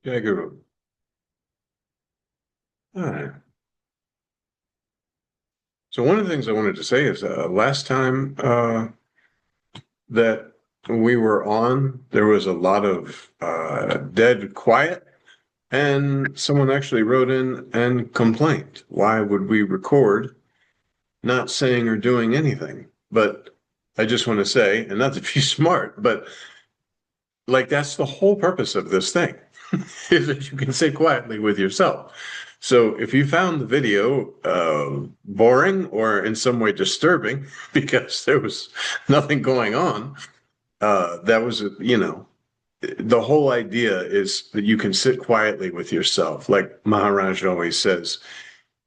Jai Guru. All right. So one of the things I wanted to say is last time that we were on, there was a lot of dead quiet, and someone actually wrote in and complained. Why would we record not saying or doing anything? But I just want to say, and not to be smart, but like that's the whole purpose of this thing, is that you can sit quietly with yourself. So if you found the video boring or in some way disturbing because there was nothing going on, that was, the whole idea is that you can sit quietly with yourself. Like Maharaj always says,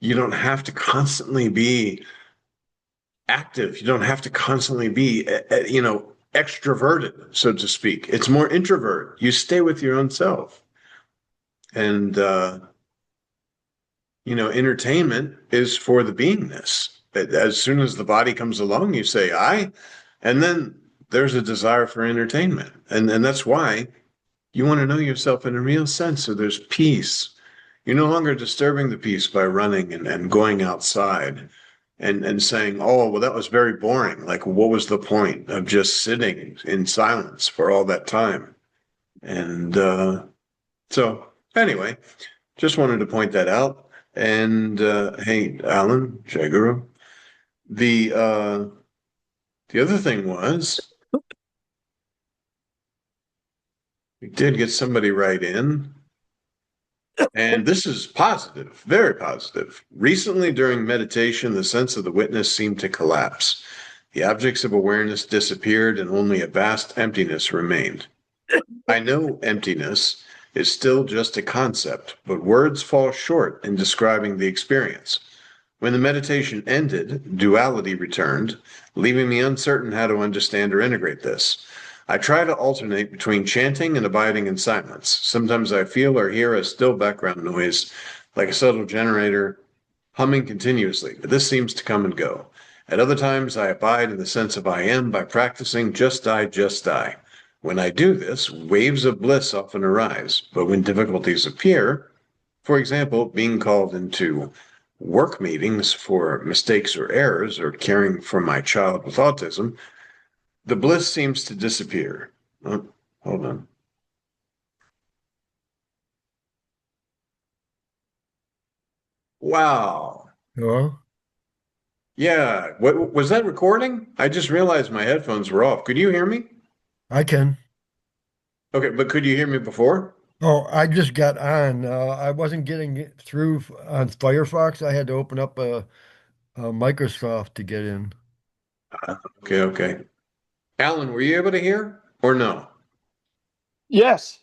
you don't have to constantly be active. You don't have to constantly be, extroverted, so to speak. It's more introvert. You stay with your own self. And, entertainment is for the beingness. As soon as the body comes along, you say, I, and then there's a desire for entertainment. And that's why you want to know yourself in a real sense. So there's peace. You're no longer disturbing the peace by running and going outside and saying, oh, well, that was very boring. Like, what was the point of just sitting in silence for all that time? And so, anyway, just wanted to point that out. And hey, Alan, Jai Guru. The other thing was we did get somebody right in, and this is positive, very positive. Recently, during meditation, the sense of the witness seemed to collapse. The objects of awareness disappeared, and only a vast emptiness remained. I know emptiness is still just a concept, but words fall short in describing the experience. When the meditation ended, duality returned, leaving me uncertain how to understand or integrate this. I try to alternate between chanting and abiding in silence. Sometimes I feel or hear a still background noise, like a subtle generator humming continuously, but this seems to come and go. At other times, I abide in the sense of I am by practicing just I, just I. When I do this, waves of bliss often arise, but when difficulties appear, for example, being called into work meetings for mistakes or errors, or caring for my child with autism, the bliss seems to disappear. Oh, hold on. Wow. Hello? Yeah. What was that recording? I just realized my headphones were off. Could you hear me? I can. Okay, but could you hear me before? Oh, I just got on. I wasn't getting it through on Firefox. I had to open up a Microsoft to get in. Okay, okay. Alan, were you able to hear or no? Yes,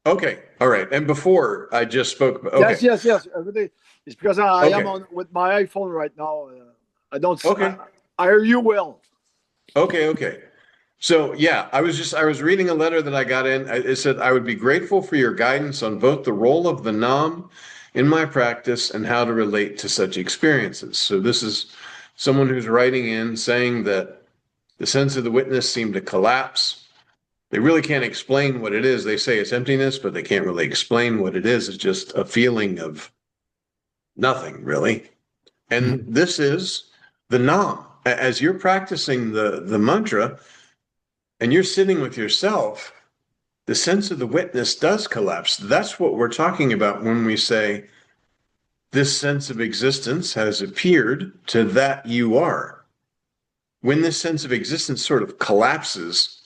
Okay, all right. And before I just spoke. yes, Okay, yes, yes. Everything. It's because I am okay, on with my iPhone right now. I don't. okay, I hear you well. okay, okay. So yeah, I was reading a letter that I got in. It said I would be grateful for your guidance on both the role of the Nam in my practice and how to relate to such experiences. So this is someone who's writing in saying that the sense of the witness seemed to collapse. They really can't explain what it is. They say it's emptiness, but they can't really explain what it is. It's just a feeling of nothing, really. And this is the Nam. As you're practicing the mantra and you're sitting with yourself, the sense of the witness does collapse. That's what we're talking about when we say this sense of existence has appeared to that you are. When this sense of existence sort of collapses,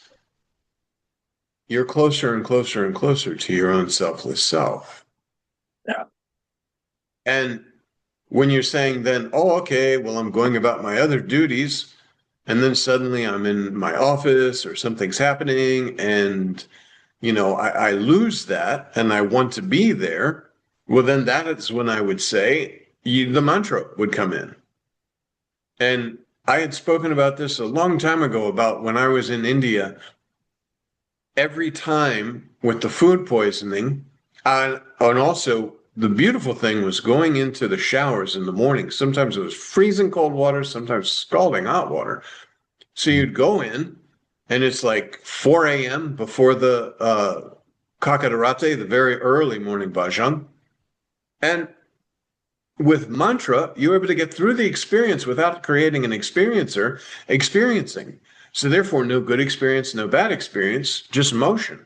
you're closer and closer and closer to your own selfless self. Yeah. And when you're saying then, oh, okay, well, I'm going about my other duties, and then suddenly I'm in my office or something's happening, and I lose that and I want to be there, well, then that is when I would say the mantra would come in. And I had spoken about this a long time ago about when I was in India. Every time with the food poisoning, and also the beautiful thing was going into the showers in the morning. Sometimes it was freezing cold water, sometimes scalding hot water. So you'd go in, and it's like 4 a.m. before the Kakadarate, the very early morning bhajan. And with mantra, you're able to get through the experience without creating an experiencer experiencing. So therefore, no good experience, no bad experience, just motion.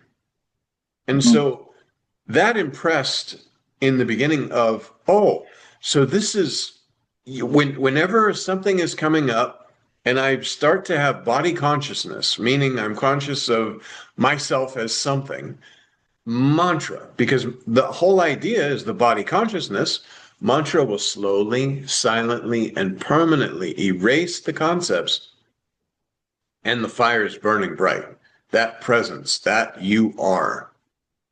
And so that impressed in the beginning of, oh, so this is whenever something is coming up and I start to have body consciousness, meaning I'm conscious of myself as something, mantra, because the whole idea is the body consciousness. Mantra will slowly, silently, and permanently erase the concepts, and the fire is burning bright. That presence, that you are.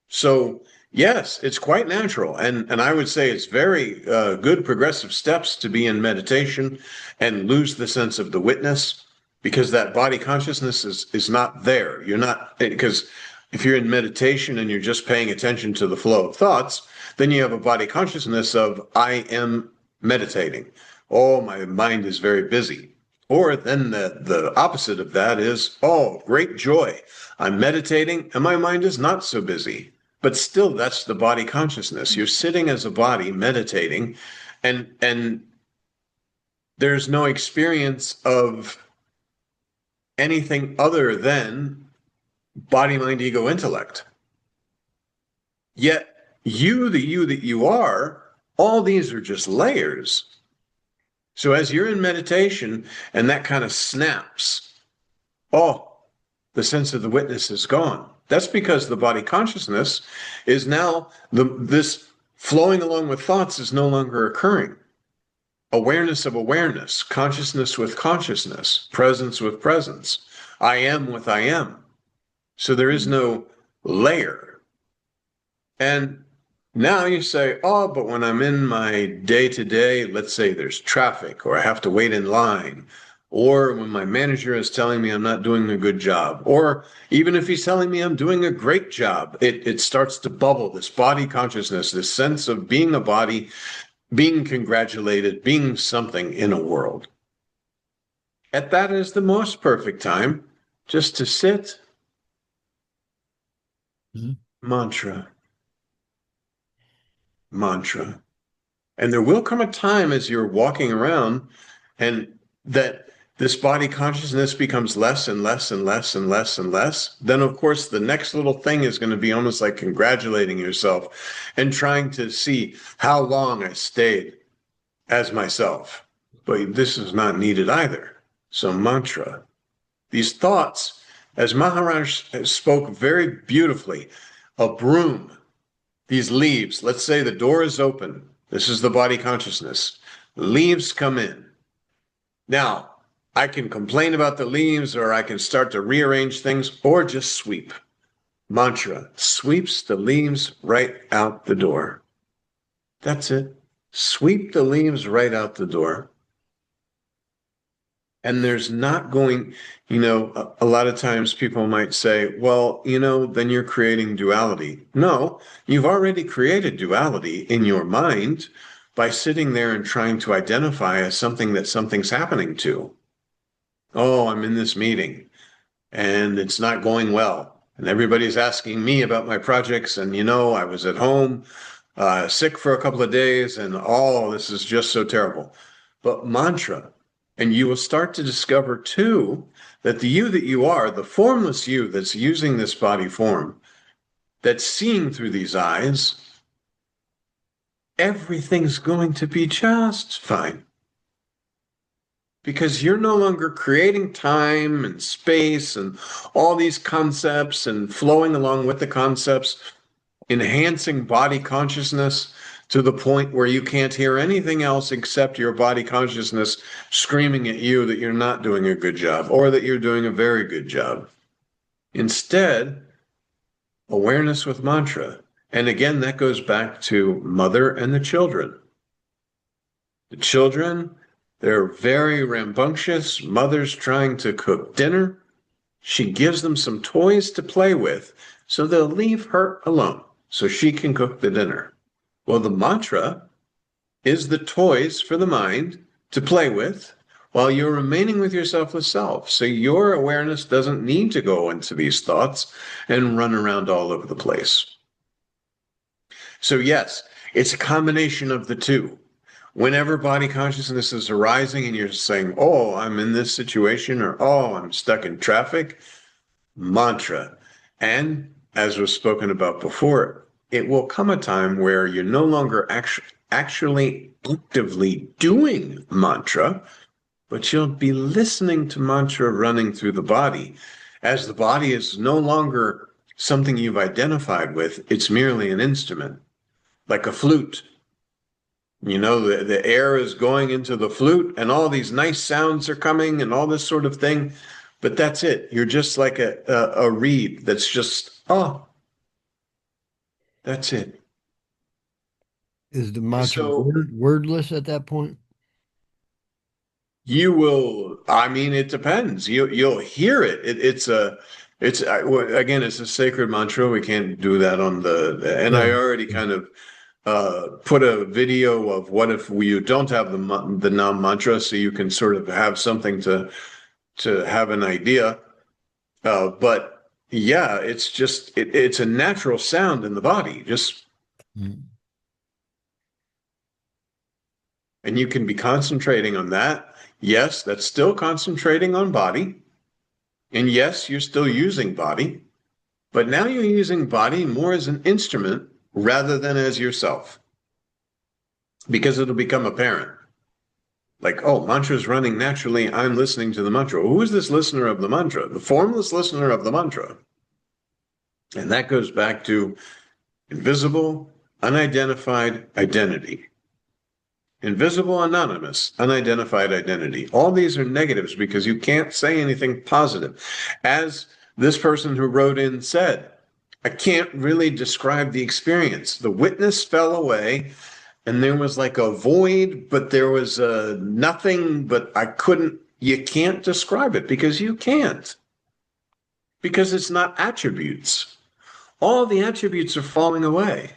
So, yes, it's quite natural. And I would say it's very good progressive steps to be in meditation and lose the sense of the witness, because that body consciousness is not there. You're not, because if you're in meditation and you're just paying attention to the flow of thoughts, then you have a body consciousness of, I am meditating. Oh, my mind is very busy. Or then the opposite of that is, oh, great joy. I'm meditating and my mind is not so busy. But still, that's the body consciousness. You're sitting as a body meditating, and there's no experience of anything other than body, mind, ego, intellect. Yet you, the you that you are, all these are just layers. So as you're in meditation and that kind of snaps, oh, the sense of the witness is gone. That's because the body consciousness is now, this flowing along with thoughts is no longer occurring. Awareness of awareness, consciousness with consciousness, presence with presence, I am with I am. So there is no layer. And now you say, oh, but when I'm in my day-to-day, let's say there's traffic or I have to wait in line, or when my manager is telling me I'm not doing a good job, or even if he's telling me I'm doing a great job, it starts to bubble, this body consciousness, this sense of being a body, being congratulated, being something in a world. And that is the most perfect time just to sit, mantra, mantra. And there will come a time as you're walking around and that this body consciousness becomes less and less and less and less and less. Then, of course, the next little thing is going to be almost like congratulating yourself and trying to see how long I stayed as myself. But this is not needed either. So mantra, these thoughts, as Maharaj spoke very beautifully, a broom, these leaves, let's say the door is open. This is the body consciousness. Leaves come in. Now, I can complain about the leaves, or I can start to rearrange things, or just sweep. Mantra sweeps the leaves right out the door. That's it. Sweep the leaves right out the door. And there's not going, a lot of times people might say, well, then you're creating duality. No, you've already created duality in your mind by sitting there and trying to identify as something that something's happening to. Oh, I'm in this meeting and it's not going well. And everybody's asking me about my projects. And, I was at home sick for a couple of days and this is just so terrible. But mantra, and you will start to discover too, that the you that you are, the formless you that's using this body form, that's seeing through these eyes, everything's going to be just fine. Because you're no longer creating time and space and all these concepts and flowing along with the concepts, enhancing body consciousness to the point where you can't hear anything else except your body consciousness screaming at you that you're not doing a good job or that you're doing a very good job. Instead, awareness with mantra. And again, that goes back to mother and the children. The children, they're very rambunctious. Mother's trying to cook dinner. She gives them some toys to play with, so they'll leave her alone so she can cook the dinner. Well, the mantra is the toys for the mind to play with, while you're remaining with your selfless self. So your awareness doesn't need to go into these thoughts and run around all over the place. So yes, it's a combination of the two. Whenever body consciousness is arising and you're saying, oh, I'm in this situation, or oh, I'm stuck in traffic, mantra. And as was spoken about before, it will come a time where you're no longer actually actively doing mantra, but you'll be listening to mantra running through the body. As the body is no longer something you've identified with, it's merely an instrument, like a flute. You know, the air is going into the flute and all these nice sounds are coming and all this sort of thing. But that's it. You're just like a reed that's just, oh, that's it. Is the mantra So wordless at that point? you will, I mean, it depends. You'll hear it. Again, it's a sacred mantra. We can't do that on and I already kind of put a video of what if you don't have the Naam Mantra, so you can sort of have something to have an idea. But yeah, it's just it's a natural sound in the body, just and you can be concentrating on that. Yes, that's still concentrating on body. And yes, you're still using body, but now you're using body more as an instrument rather than as yourself. Because it'll become apparent. Like, oh, mantra's running naturally. I'm listening to the mantra. Who is this listener of the mantra? The formless listener of the mantra. And that goes back to invisible, unidentified identity. Invisible, anonymous, unidentified identity. All these are negatives because you can't say anything positive. As this person who wrote in said, I can't really describe the experience. The witness fell away and there was like a void, but there was nothing, but you can't describe it because you can't. Because it's not attributes. All the attributes are falling away.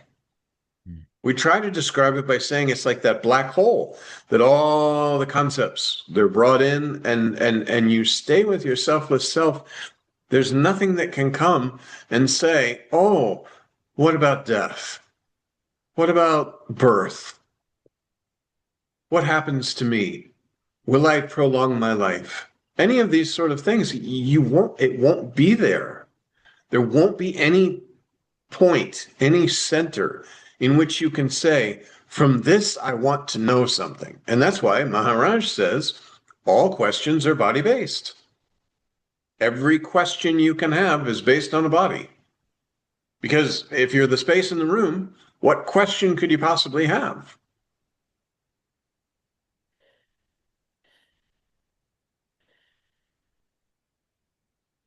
We try to describe it by saying it's like that black hole, that all the concepts, they're brought in and you stay with your selfless self. There's nothing that can come and say, oh, what about death? What about birth? What happens to me? Will I prolong my life? Any of these sort of things, it won't be there. There won't be any point, any center in which you can say, from this, I want to know something. And that's why Maharaj says, all questions are body-based. Every question you can have is based on a body. Because if you're the space in the room, what question could you possibly have?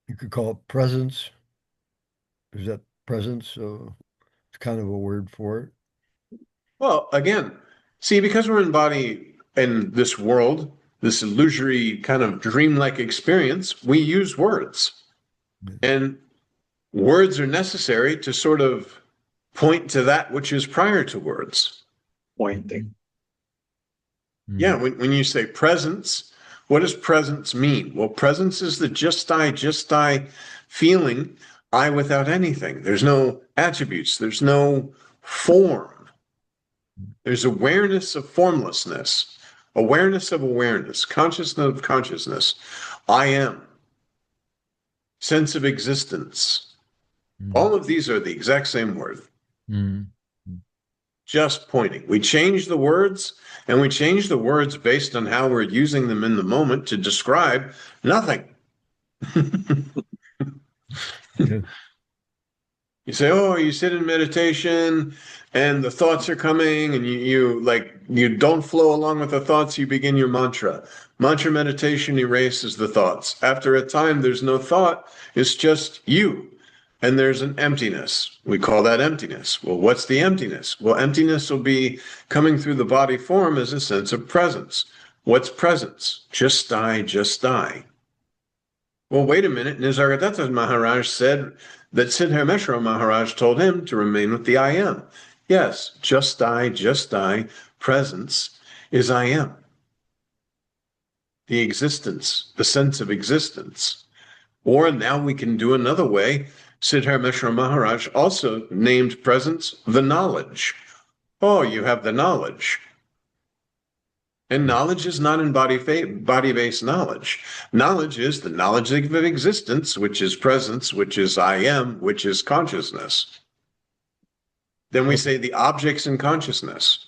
You could call it presence. Is that presence? So it's kind of a word for it. Well, again, see, because we're in body in this world, this illusory kind of dreamlike experience, we use words. And words are necessary to sort of point to that which is prior to words. Pointing. Yeah, when you say presence, what does presence mean? Well, presence is the just I feeling, I without anything. There's no attributes, there's no form. There's awareness of formlessness, awareness of awareness, consciousness of consciousness. I am. Sense of existence. All of these are the exact same word. Just pointing. We change the words, and we change the words based on how we're using them in the moment to describe nothing. Yeah. You say, oh, you sit in meditation and the thoughts are coming and you don't flow along with the thoughts, you begin your mantra. Mantra meditation erases the thoughts. After a time, there's no thought, it's just you. And there's an emptiness. We call that emptiness. Well, what's the emptiness? Well, emptiness will be coming through the body form as a sense of presence. What's presence? Just I, just I. Well, wait a minute. Nisargadatta Maharaj said that Siddharmeshwara Maharaj told him to remain with the I am. Yes, just I, presence is I am. the existence, the sense of existence. Or now we can do another way. Siddhartha Maharaj also named presence the knowledge. Oh, you have the knowledge. And knowledge is not in body-based knowledge. Knowledge is the knowledge of existence, which is presence, which is I am, which is consciousness. Then we say the objects in consciousness.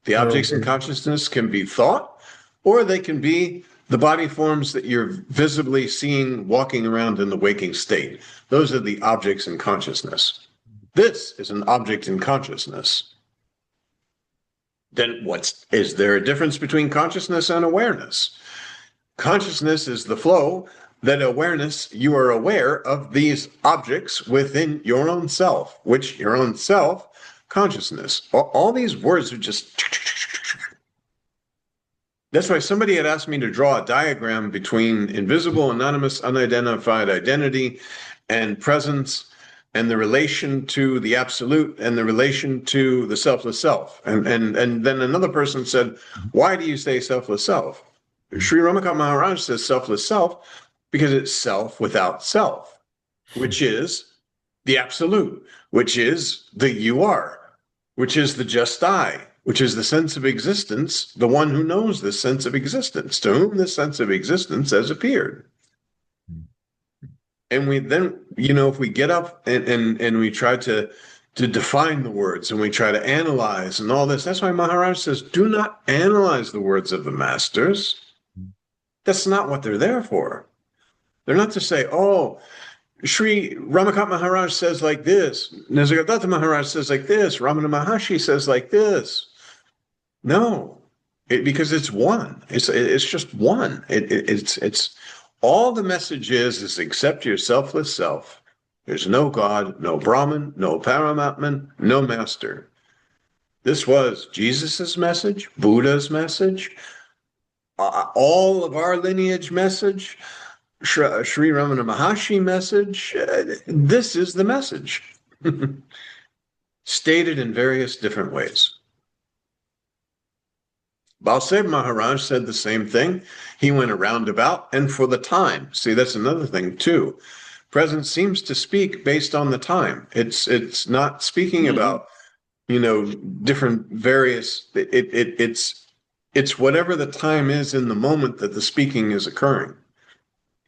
The objects in consciousness can be thought, or they can be the body forms that you're visibly seeing walking around in the waking state. Those are the objects in consciousness. This is an object in consciousness. Then is there a difference between consciousness and awareness? Consciousness is the flow, that awareness, you are aware of these objects within your own self, which your own self, consciousness. All these words are just... That's why somebody had asked me to draw a diagram between invisible, anonymous, unidentified identity and presence, and the relation to the absolute and the relation to the selfless self. And then another person said, why do you say selfless self? Sri Ramakant Maharaj says selfless self because it's self without self, which is the absolute, which is the you are, which is the just I, which is the sense of existence, the one who knows this sense of existence, to whom this sense of existence has appeared. And we then, if we get up and we try to define the words and we try to analyze and all this, that's why Maharaj says, do not analyze the words of the masters. That's not what they're there for. They're not to say, oh, Sri Ramakant Maharaj says like this, Nisargadatta Maharaj says like this, Ramana Maharshi says like this. No, because it's one. It's just one. It's all the message is accept your selfless self. There's no God, no Brahman, no Paramatman, no master. This was Jesus's message, Buddha's message, all of our lineage message, Sri Ramana Maharshi message. This is the message, stated in various different ways. Balseb Maharaj said the same thing. He went a roundabout, and for the time. See, that's another thing too. Presence seems to speak based on the time. It's not speaking about, different various. It's whatever the time is in the moment that the speaking is occurring,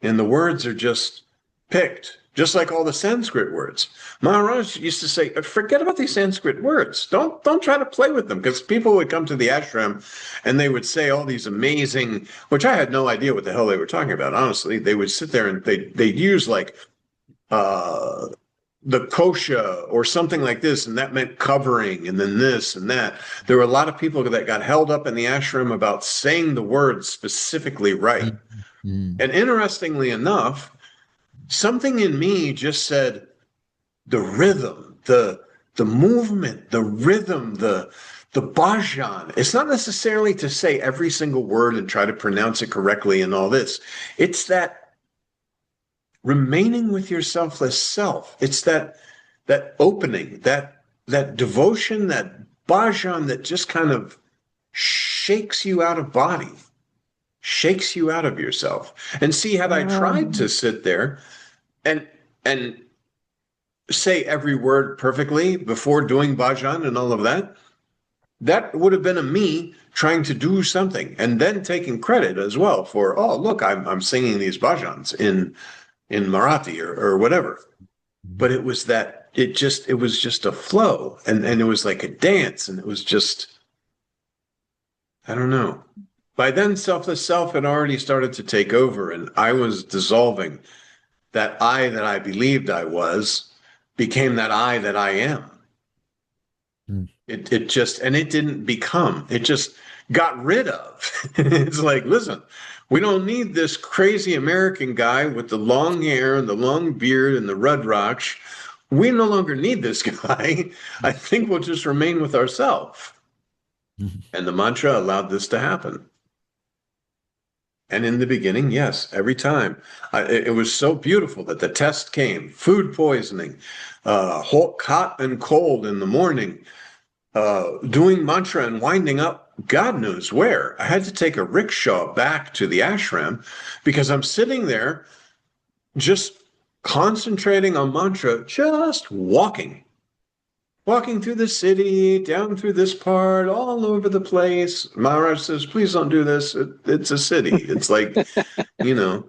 and the words are just picked. Just like all the Sanskrit words. Maharaj used to say, forget about these Sanskrit words. Don't try to play with them, because people would come to the ashram and they would say all these amazing, which I had no idea what the hell they were talking about, honestly. They would sit there and they'd use like the kosha or something like this, and that meant covering, and then this and that. There were a lot of people that got held up in the ashram about saying the words specifically right. And interestingly enough, something in me just said the rhythm, the movement, the rhythm, the bhajan. It's not necessarily to say every single word and try to pronounce it correctly and all this. It's that remaining with your selfless self. It's that opening, that devotion, that bhajan that just kind of shakes you out of body, shakes you out of yourself. And see, had I tried to sit there and say every word perfectly before doing bhajan and all of that, that would have been a me trying to do something and then taking credit as well for, oh, look, I'm singing these bhajans in Marathi or whatever. But it was it was just a flow, and it was like a dance, and it was just, I don't know. By then, selfless self had already started to take over, and I was dissolving. That I that I believed I was became that I that I am. It didn't become, it just got rid of. It's like, listen, we don't need this crazy American guy with the long hair and the long beard and the Rudraksh. We no longer need this guy. I think we'll just remain with ourselves. And the mantra allowed this to happen. And in the beginning, yes, every time. It was so beautiful that the test came. Food poisoning, hot and cold in the morning, doing mantra and winding up God knows where. I had to take a rickshaw back to the ashram because I'm sitting there just concentrating on mantra, just walking through the city, down through this part, all over the place. Maharaj says, please don't do this. It's a city. It's like, you know,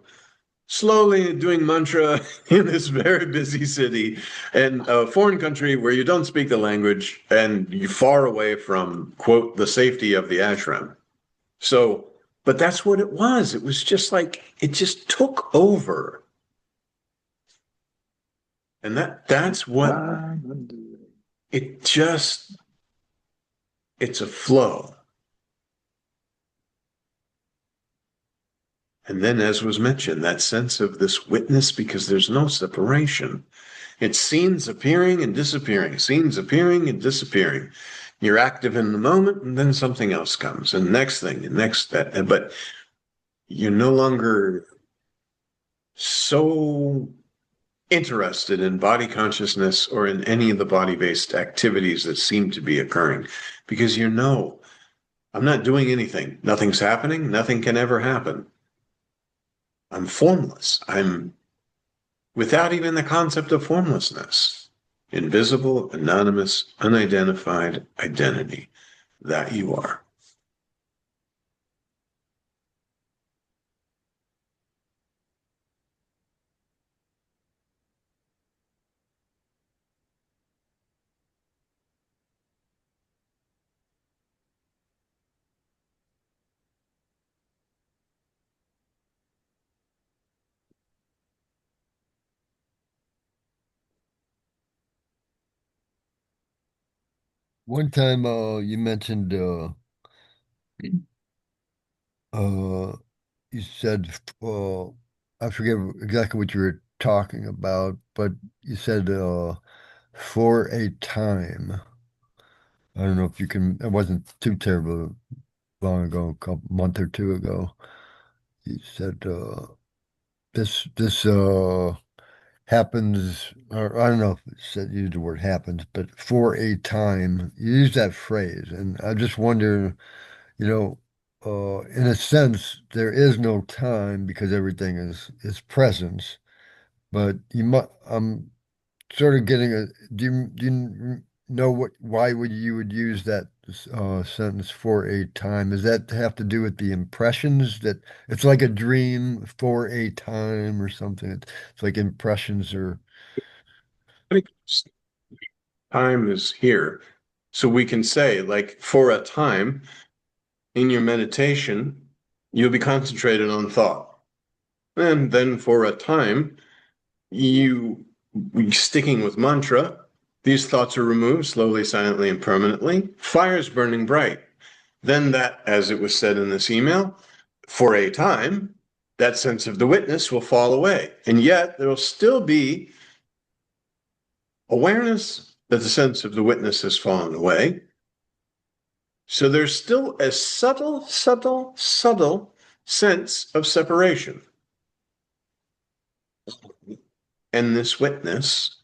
slowly doing mantra in this very busy city and a foreign country where you don't speak the language and you're far away from, quote, the safety of the ashram. So, but that's what it was. It was just like, it just took over. And that's what it's a flow. And then, as was mentioned, that sense of this witness, because there's no separation. It's scenes appearing and disappearing, scenes appearing and disappearing. You're active in the moment, and then something else comes, and next thing, and next that. But you're no longer so interested in body consciousness or in any of the body-based activities that seem to be occurring, because you know, I'm not doing anything. Nothing's happening. Nothing can ever happen. I'm formless. I'm without even the concept of formlessness. Invisible, anonymous, unidentified identity that you are. One time, you mentioned, uh, you said, I forget exactly what you were talking about, but you said, for a time. I don't know if you can, it wasn't too terrible long ago, a couple month or two ago. You said, this happens, or I don't know if it said use the word happens, but for a time, you use that phrase, and I just wonder, you know, in a sense, there is no time because everything is presence. But you might, I'm sort of getting a. Do you know why would you would use that sentence for a time? Does that have to do with the impressions that it's like a dream for a time or something? It's like impressions or. I think time is here. So we can say, like, for a time in your meditation, you'll be concentrated on thought. And then for a time, you sticking with mantra, these thoughts are removed slowly, silently, and permanently. Fire's burning bright. Then that, as it was said in this email, for a time, that sense of the witness will fall away. And yet there will still be awareness that the sense of the witness has fallen away. So there's still a subtle, subtle, subtle sense of separation. And this witness,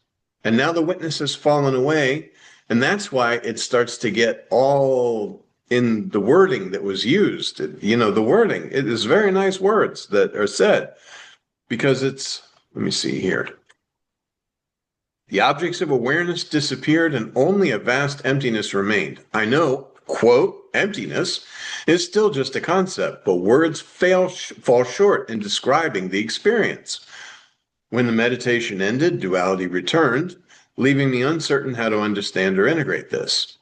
and now the witness has fallen away, and that's why it starts to get all in the wording that was used. You know, the wording, it is very nice words that are said, because it's, let me see here. The objects of awareness disappeared and only a vast emptiness remained. I know, quote, emptiness is still just a concept, but words fall short in describing the experience. When the meditation ended, duality returned, leaving me uncertain how to understand or integrate this.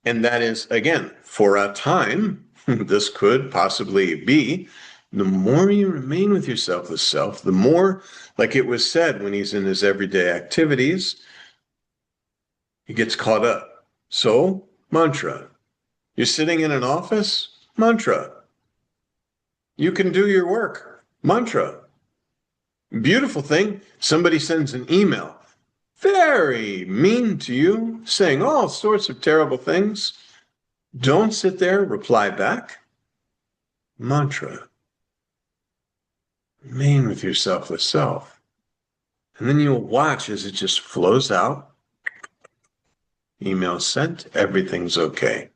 And that is, again, for a time, this could possibly be, the more you remain with your selfless self, the more, like it was said when he's in his everyday activities, he gets caught up. So, mantra. You're sitting in an office? Mantra. You can do your work. Mantra. Beautiful thing, somebody sends an email, very mean to you, saying all sorts of terrible things. Don't sit there, reply back. Mantra. Remain with your selfless self. And then you'll watch as it just flows out. Email sent. Everything's okay.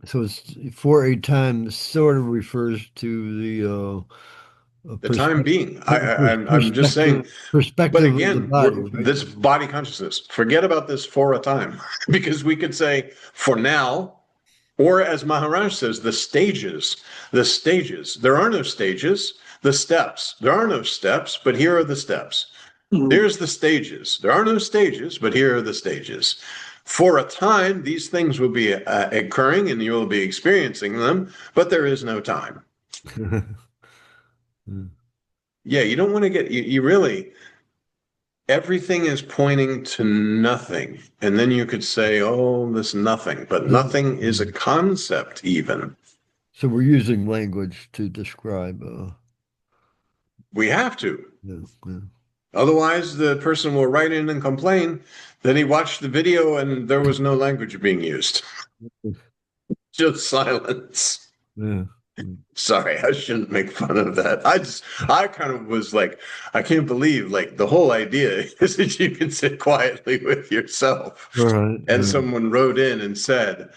So it's for a time sort of refers to The time being. I'm just saying. But perspective of the again, body, right? this body consciousness. Forget about this for a time, because we could say for now. Or as Maharaj says, the stages, the stages. There are no stages, the steps. There are no steps, but here are the steps. There's the stages. There are no stages, but here are the stages. For a time, these things will be occurring and you will be experiencing them, but there is no time. Yeah, you don't want to get, you really, everything is pointing to nothing. And then you could say, oh, this nothing, but nothing is a concept even. So we're using language to describe. We have to. Yeah, yeah. Otherwise, the person will write in and complain that he watched the video and there was no language being used. Just silence. Yeah. Sorry, I shouldn't make fun of that. I kind of was like, I can't believe, like, the whole idea is that you can sit quietly with yourself. Right. And someone wrote in and said,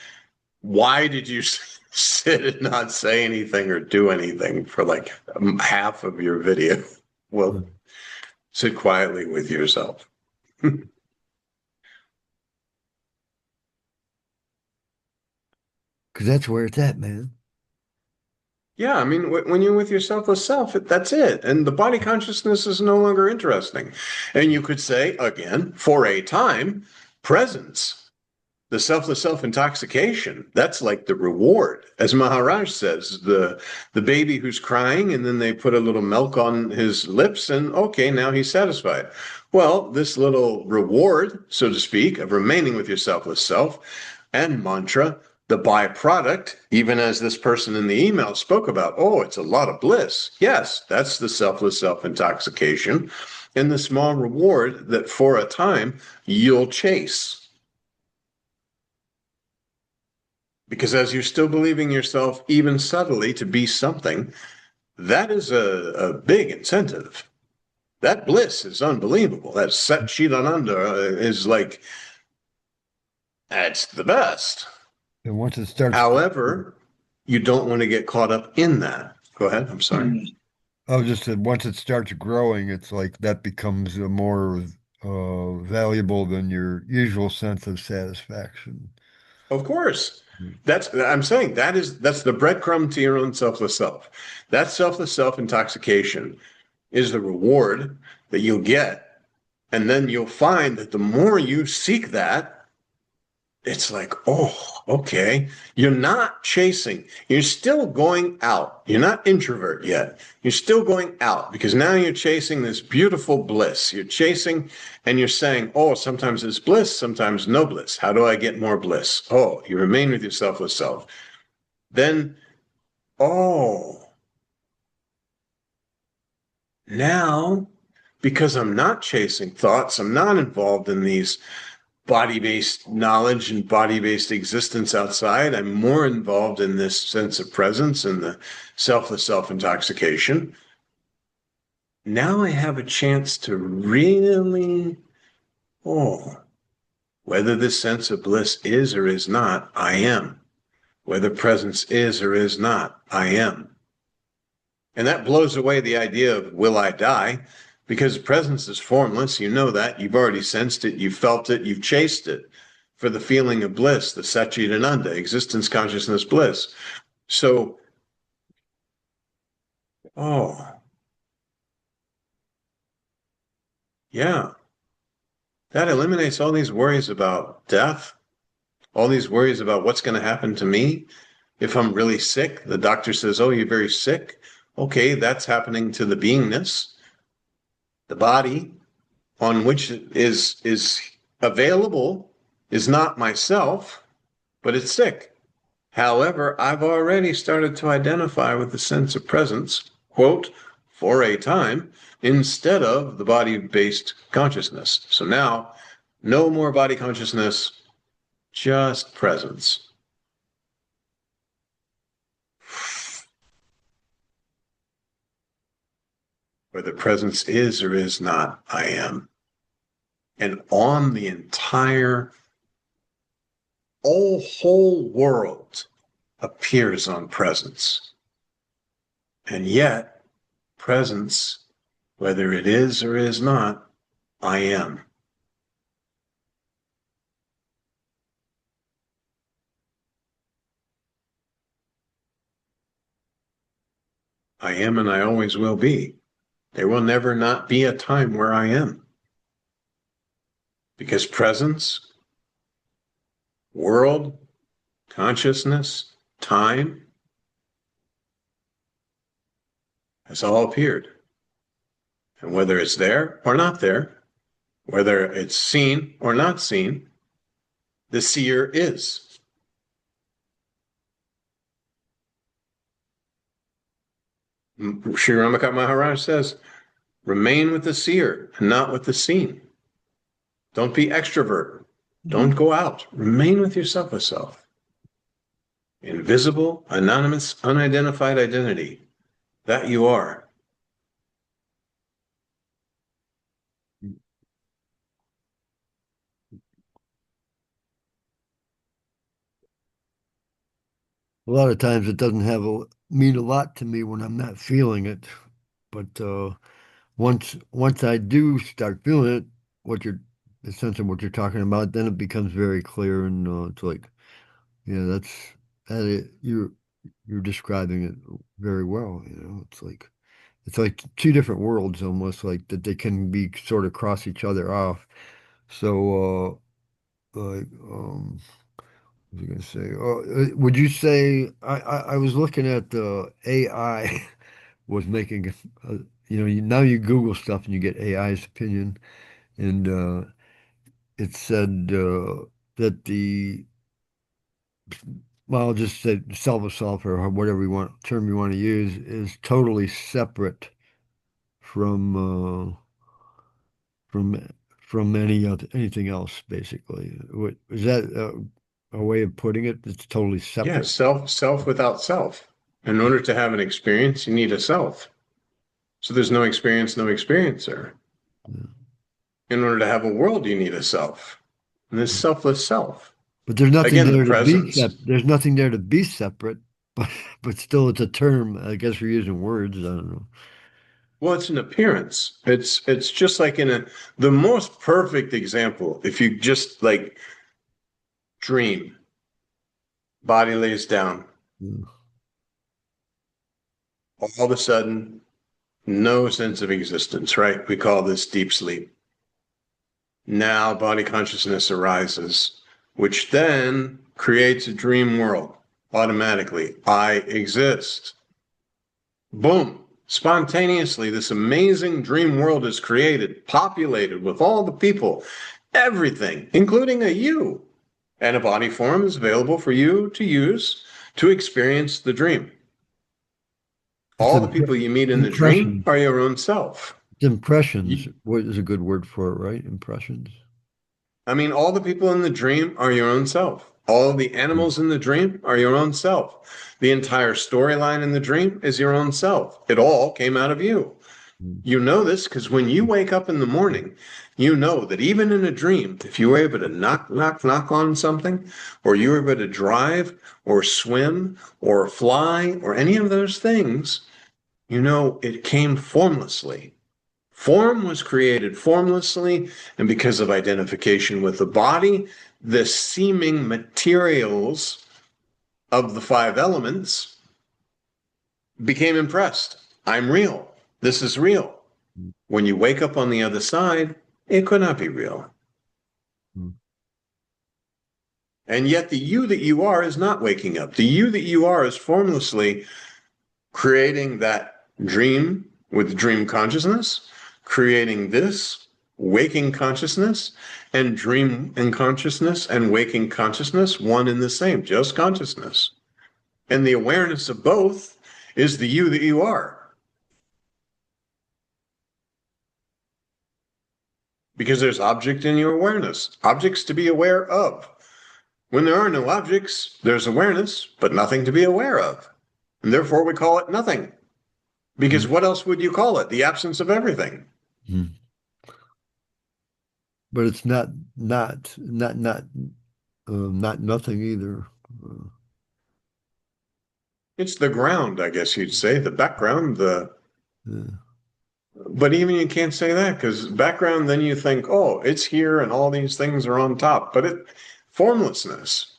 why did you sit and not say anything or do anything for like half of your video? Well, sit quietly with yourself. Because that's where it's at, man. Yeah, I mean, when you're with your selfless self, that's it. And the body consciousness is no longer interesting. And you could say, again, for a time, presence, the selfless self intoxication, that's like the reward. As Maharaj says, the baby who's crying, and then they put a little milk on his lips, and okay, now he's satisfied. Well, this little reward, so to speak, of remaining with your selfless self and mantra, the byproduct, even as this person in the email spoke about, oh, it's a lot of bliss. Yes, that's the selfless self intoxication and the small reward that for a time you'll chase. Because as you're still believing yourself, even subtly, to be something, that is a big incentive. That bliss is unbelievable. That Sat Chidananda is like, that's the best. And once it starts, However, you don't want to get caught up in that. Go ahead. I'm sorry. I was just said once it starts growing, it's like that becomes a more valuable than your usual sense of satisfaction. Of course. I'm saying that's the breadcrumb to your own selfless self. That selfless self intoxication is the reward that you'll get. And then you'll find that the more you seek that, it's like, oh, okay. You're not chasing. You're still going out. You're not introvert yet. You're still going out because now you're chasing this beautiful bliss. You're chasing and you're saying, oh, sometimes it's bliss, sometimes no bliss. How do I get more bliss? Oh, you remain with your selfless self. Then, oh, now, because I'm not chasing thoughts, I'm not involved in these body-based knowledge and body-based existence outside. I'm more involved in this sense of presence and the selfless self-intoxication. Now I have a chance to really, oh, whether this sense of bliss is or is not, I am. Whether presence is or is not, I am. And that blows away the idea of will I die? Because presence is formless. You know that. You've already sensed it. You've felt it. You've chased it for the feeling of bliss, the Satchidananda, existence, consciousness, bliss. So, oh, yeah, that eliminates all these worries about death, all these worries about what's going to happen to me if I'm really sick. The doctor says, oh, you're very sick. Okay, that's happening to the beingness, the body on which is available is not myself, but it's sick. However, I've already started to identify with the sense of presence, quote, for a time, instead of the body-based consciousness. So now, no more body consciousness, just presence. Whether presence is or is not, I am. and on the entire, whole world appears on presence. And yet, presence, whether it is or is not, I am. I am and I always will be. There will never not be a time where I am. Because presence, world, consciousness, time has all appeared. And whether it's there or not there, whether it's seen or not seen, the seer is. Sri Ramakant Maharaj says, remain with the seer and not with the seen. Don't be extrovert. Don't go out. Remain with yourself with self. Invisible, anonymous, unidentified identity. That you are. A lot of times it doesn't mean a lot to me when I'm not feeling it, but once I do start feeling it, the sense of what you're talking about, then it becomes very clear, and it's like, yeah, you're describing it very well. It's like two different worlds, almost like that they can be sort of cross each other off. So, like, what was I going to say? Would you say I was looking at the AI was making, now you Google stuff and you get AI's opinion, and it said that well, I'll just say self or whatever term you want to use is totally separate from from from anything else, basically. Is that a way of putting it? It's totally Yeah, separate. self without self. In order to have an experience, you need a self. So there's no experience, no experiencer. Yeah. In order to have a world, you need a self. And this selfless self. But there's nothing Again, the there to be presence. there's nothing there to be separate, but still it's a term. I guess we're using words. I don't know. Well, it's an appearance. It's just like the most perfect example. If you just like dream, body lays down, Yeah. all of a sudden, no sense of existence, right? We call this deep sleep. Now body consciousness arises, which then creates a dream world automatically. I exist. Boom. Spontaneously, this amazing dream world is created, populated with all the people, everything, including a you. And a body form is available for you to use to experience the dream. It's All the people you meet in the dream impressions. are your own self. Impressions. What is a good word for it, right? Impressions. I mean, all the people in the dream are your own self. All the animals in the dream are your own self. The entire storyline in the dream is your own self. It all came out of you. Mm. You know this because when you wake up in the morning, you know that even in a dream, if you were able to knock on something, or you were able to drive or swim or fly or any of those things, you know it came formlessly. Form was created formlessly, and because of identification with the body, the seeming materials of the five elements became impressed. I'm real. This is real. When you wake up on the other side, it could not be real. Mm. And yet the you that you are is not waking up. The you that you are is formlessly creating that dream with dream consciousness, creating this waking consciousness, and dream and consciousness and waking consciousness, one and the same, just consciousness. And the awareness of both is the you that you are. Because there's object in your awareness, objects to be aware of. When there are no objects, there's awareness, but nothing to be aware of. And therefore we call it nothing. Because what else would you call it? The absence of everything. Mm. but it's not nothing either. Uh, It's the ground, I guess you'd say, the background, yeah. but even you can't say that because background, then you think, oh, it's here and all these things are on top, but formlessness.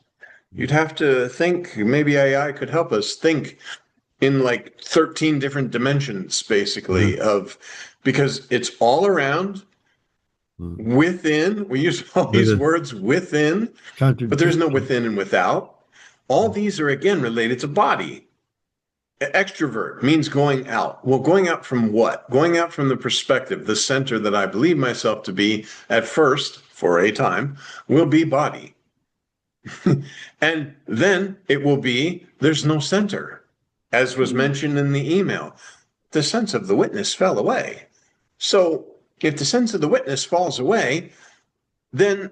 You'd have to think, maybe AI could help us think in like 13 different dimensions, basically, because it's all around, within. We use all But these it's words within, but there's no contradiction. within and without. All these are again related to body. Extrovert means going out. Well, going out from what? Going out from the perspective, the center that I believe myself to be at first, for a time, will be body. And then it will be, there's no center. As was mentioned in the email, the sense of the witness fell away. So if the sense of the witness falls away, then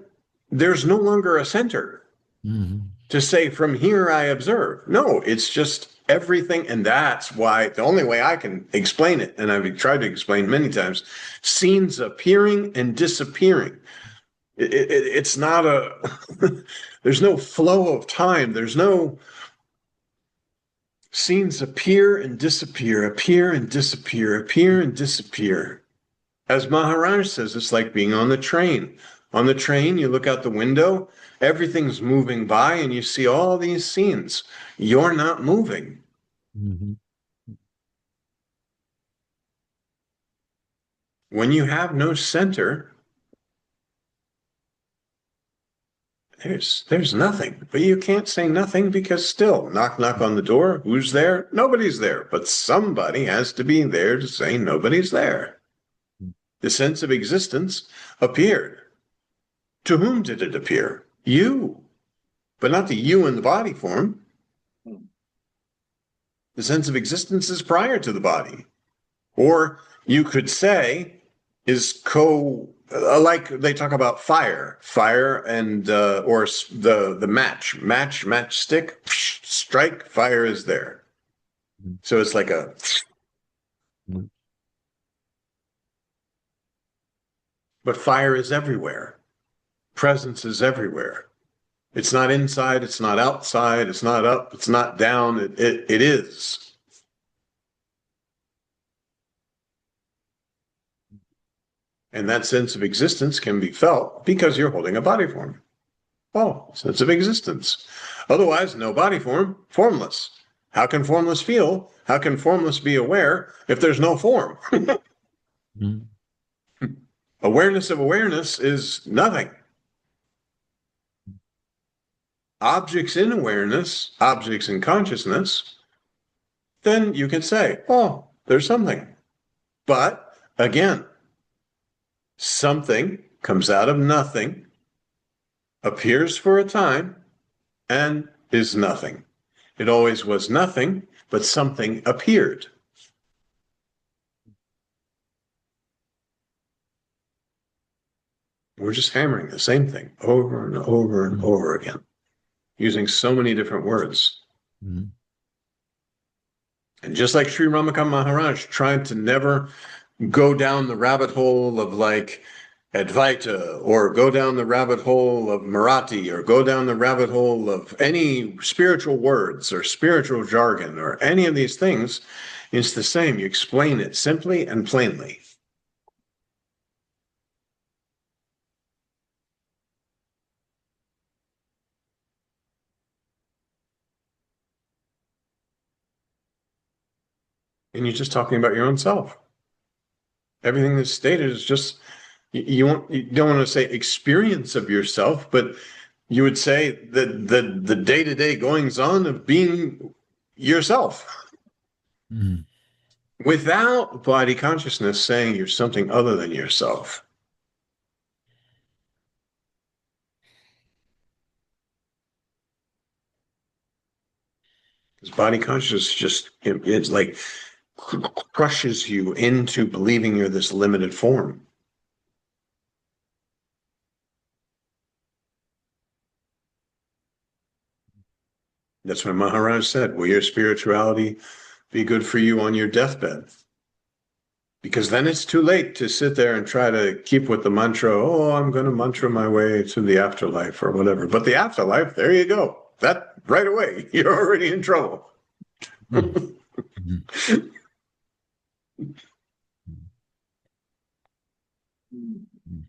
there's no longer a center to say, from here I observe. No, it's just everything. And that's why the only way I can explain it, and I've tried to explain many times, scenes appearing and disappearing. It's not a, there's no flow of time. There's no scenes appear and disappear, appear and disappear, appear and disappear. As Maharaj says, it's like being on the train. On the train, you look out the window, everything's moving by, and you see all these scenes. You're not moving. Mm-hmm. When you have no center, there's nothing. But you can't say nothing because still, knock, knock on the door. Who's there? Nobody's there. But somebody has to be there to say nobody's there. The sense of existence appeared. To whom did it appear? You. But not the you in the body form. The sense of existence is prior to the body. Or you could say is like they talk about fire and or the match stick, strike, fire is there. So it's like a, but fire is everywhere. Presence is everywhere. It's not inside, it's not outside, it's not up, it's not down, it is. And that sense of existence can be felt because you're holding a body form. Oh, sense of existence. Otherwise, no body form, formless. How can formless feel? How can formless be aware if there's no form? Awareness of awareness is nothing. Objects in awareness, objects in consciousness, then you can say, oh, there's something. But again, something comes out of nothing, appears for a time, and is nothing. It always was nothing, but something appeared. We're just hammering the same thing over and over and over again, using so many different words. Mm-hmm. And just like Sri Ramakant Maharaj tried to never go down the rabbit hole of like Advaita, or go down the rabbit hole of Marathi, or go down the rabbit hole of any spiritual words or spiritual jargon or any of these things, it's the same. You explain it simply and plainly. And you're just talking about your own self. Everything that's stated is just, you don't want to say experience of yourself, but you would say that the day-to-day goings on of being yourself. Mm-hmm. Without body consciousness saying you're something other than yourself. Because body consciousness it's like crushes you into believing you're this limited form. That's what Maharaj said. Will your spirituality be good for you on your deathbed? because then it's too late to sit there and try to keep with the mantra, oh, I'm going to mantra my way to the afterlife or whatever. But the afterlife, there you go. That right away, you're already in trouble. Mhm. Mhm.